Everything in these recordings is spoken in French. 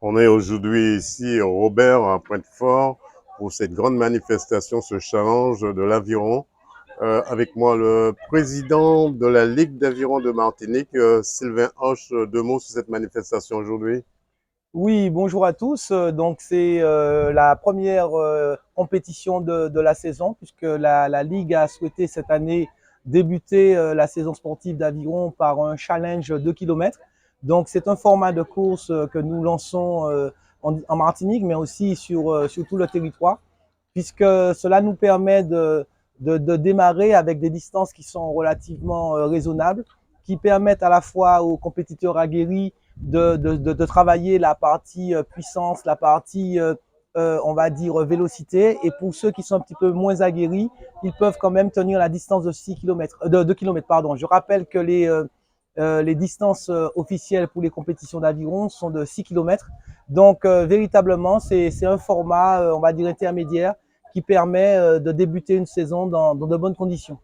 On est aujourd'hui ici au Robert, à Pointe-Fort, pour cette grande manifestation, ce challenge de l'aviron. Avec moi, le président de la Ligue d'aviron de Martinique, Sylvain Hoche. Deux mots sur cette manifestation aujourd'hui. Oui, bonjour à tous. Donc c'est la première compétition de la saison puisque la Ligue a souhaité cette année débuter la saison sportive d'aviron par un challenge 2 km. Donc c'est un format de course que nous lançons en Martinique mais aussi sur tout le territoire puisque cela nous permet de démarrer avec des distances qui sont relativement raisonnables, qui permettent à la fois aux compétiteurs aguerris de travailler la partie puissance, la partie, on va dire, vélocité. Et pour ceux qui sont un petit peu moins aguerris, ils peuvent quand même tenir la distance de 6 km, de 2 km, pardon. Je rappelle que les distances officielles pour les compétitions d'aviron sont de 6 km. Donc, véritablement, c'est un format, on va dire, intermédiaire qui permet de débuter une saison dans de bonnes conditions.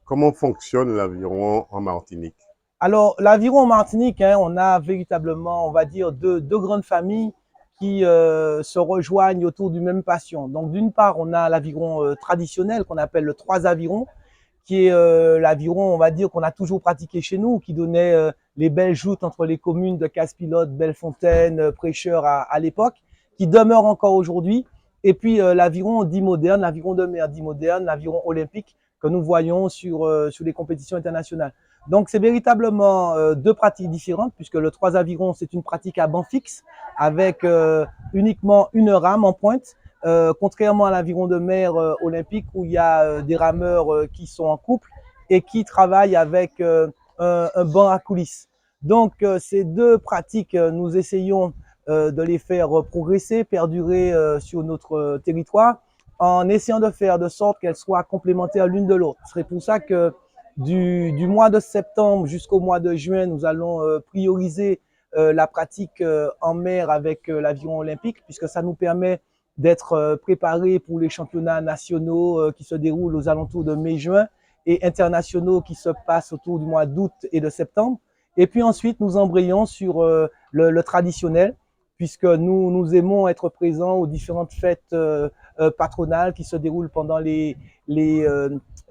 Comment fonctionne l'aviron en Martinique? Alors, l'aviron en Martinique, hein, on a véritablement, on va dire, deux grandes familles qui se rejoignent autour d'une même passion. Donc, d'une part, on a l'aviron traditionnel qu'on appelle le trois avirons, qui est l'aviron, on va dire, qu'on a toujours pratiqué chez nous, qui donnait les belles joutes entre les communes de Casse-Pilote, Bellefontaine, Prêcheur à l'époque, qui demeure encore aujourd'hui. Et puis l'aviron dit moderne, l'aviron de mer dit moderne, l'aviron olympique que nous voyons sur les compétitions internationales. Donc c'est véritablement deux pratiques différentes, puisque le trois avirons, c'est une pratique à banc fixe, avec uniquement une rame en pointe, contrairement à l'aviron de mer olympique où il y a des rameurs qui sont en couple et qui travaillent avec un banc à coulisses. Donc ces deux pratiques, nous essayons de les faire progresser, perdurer sur notre territoire en essayant de faire de sorte qu'elles soient complémentaires l'une de l'autre. C'est pour ça que du mois de septembre jusqu'au mois de juin, nous allons prioriser la pratique en mer avec l'aviron olympique, puisque ça nous permet d'être préparés pour les championnats nationaux qui se déroulent aux alentours de mai-juin et internationaux qui se passent autour du mois d'août et de septembre. Et puis ensuite, nous embrayons sur le traditionnel, puisque nous aimons être présents aux différentes fêtes patronales qui se déroulent pendant les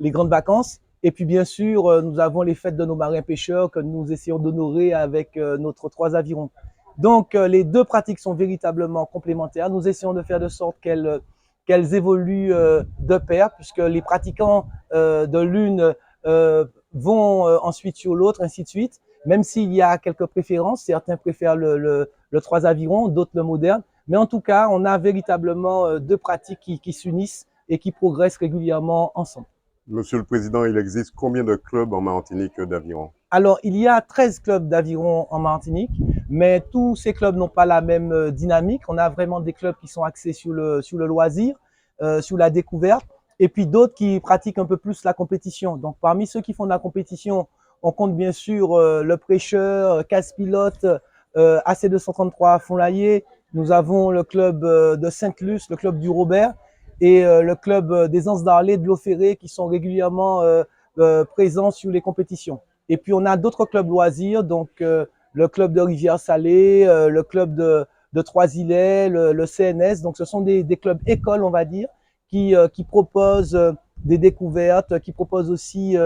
grandes vacances. Et puis bien sûr, nous avons les fêtes de nos marins pêcheurs que nous essayons d'honorer avec notre trois avirons. Donc les deux pratiques sont véritablement complémentaires. Nous essayons de faire de sorte qu'elles évoluent de pair, puisque les pratiquants de l'une vont ensuite sur l'autre, ainsi de suite. Même s'il y a quelques préférences, certains préfèrent le trois avirons, d'autres le moderne. Mais en tout cas, on a véritablement deux pratiques qui s'unissent et qui progressent régulièrement ensemble. Monsieur le Président, il existe combien de clubs en Martinique d'aviron? Alors, il y a 13 clubs d'aviron en Martinique, mais tous ces clubs n'ont pas la même dynamique. On a vraiment des clubs qui sont axés sur le loisir, sur la découverte, et puis d'autres qui pratiquent un peu plus la compétition. Donc, parmi ceux qui font de la compétition, on compte bien sûr le Prêcheur, Casse-Pilote, AC233 Font-Laillé. Nous avons le club de Sainte-Luce, le club du Robert, et le club des Anses d'Arlé de L'Eau-Ferré qui sont régulièrement présents sur les compétitions. Et puis on a d'autres clubs loisirs, donc le club de Rivière-Salée, le club de Trois-Îlets, le CNS. Donc ce sont des clubs écoles, on va dire, qui proposent des découvertes, qui proposent aussi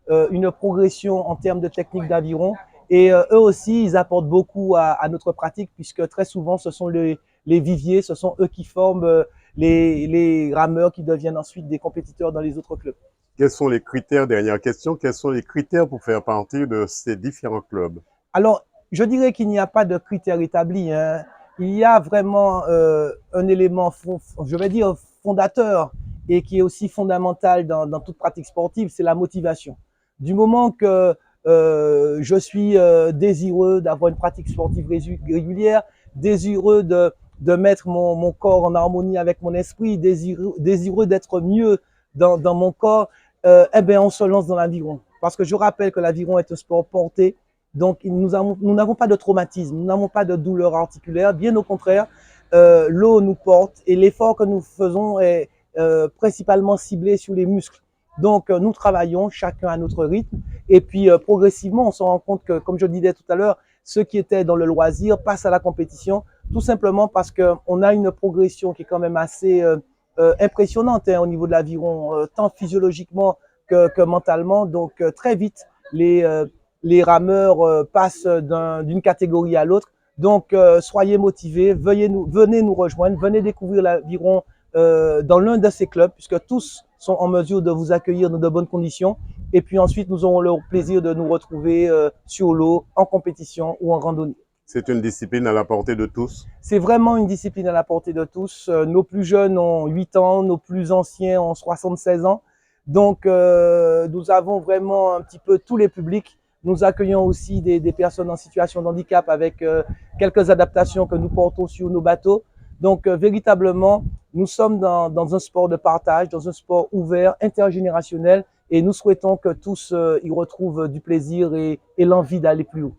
une progression en termes de technique d'aviron. Et eux aussi, ils apportent beaucoup à notre pratique, puisque très souvent, ce sont les viviers, ce sont eux qui forment les rameurs qui deviennent ensuite des compétiteurs dans les autres clubs. Quels sont les critères, dernière question, quels sont les critères pour faire partie de ces différents clubs? Alors, je dirais qu'il n'y a pas de critères établis, hein. Il y a vraiment un élément, je vais dire, fondateur et qui est aussi fondamental dans toute pratique sportive, c'est la motivation. Du moment que je suis désireux d'avoir une pratique sportive régulière, désireux de mettre mon corps en harmonie avec mon esprit, désireux d'être mieux dans mon corps, eh bien, on se lance dans l'aviron. Parce que je rappelle que l'aviron est un sport porté, donc nous n'avons pas de traumatisme, nous n'avons pas de douleur articulaire, bien au contraire, l'eau nous porte et l'effort que nous faisons est principalement ciblé sur les muscles. Donc nous travaillons chacun à notre rythme et puis progressivement on se rend compte que, comme je le disais tout à l'heure, ceux qui étaient dans le loisir passent à la compétition. tout simplement parce qu'on a une progression qui est quand même assez impressionnante au niveau de l'aviron, tant physiologiquement que mentalement. Donc très vite, les rameurs passent d'une catégorie à l'autre. Donc soyez motivés, venez nous rejoindre, venez découvrir l'aviron dans l'un de ces clubs, puisque tous sont en mesure de vous accueillir dans de bonnes conditions. Et puis ensuite, nous aurons le plaisir de nous retrouver sur l'eau, en compétition ou en randonnée. C'est une discipline à la portée de tous. C'est vraiment une discipline à la portée de tous. Nos plus jeunes ont 8 ans, nos plus anciens ont 76 ans. Donc, nous avons vraiment un petit peu tous les publics. Nous accueillons aussi des personnes en situation de handicap avec quelques adaptations que nous portons sur nos bateaux. Donc, véritablement, nous sommes dans un sport de partage, dans un sport ouvert, intergénérationnel, et nous souhaitons que tous y retrouvent du plaisir et l'envie d'aller plus haut.